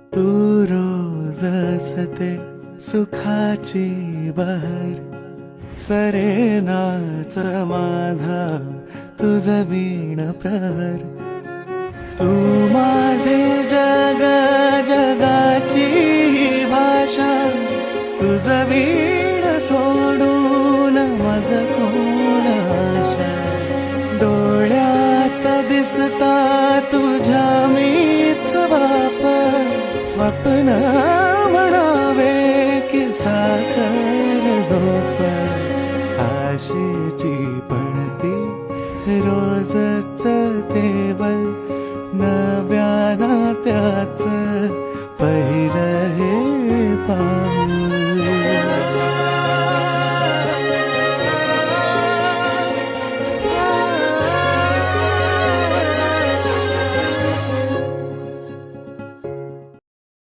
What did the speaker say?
तू रोज असते सुखाची बहर, सरेनाच माझा तुझ वीण प्रहर. तू माझे जग, जगाची भाषा, तुझ वीण सोडून मज कोण आशा. डोळ्यात दिसता तुझ्या मीच बाप, स्वप्न म्हणावे की साखर झोप. आशेची पणती रोजच तेवल, नव्या नात्याच पहिलं हे पान.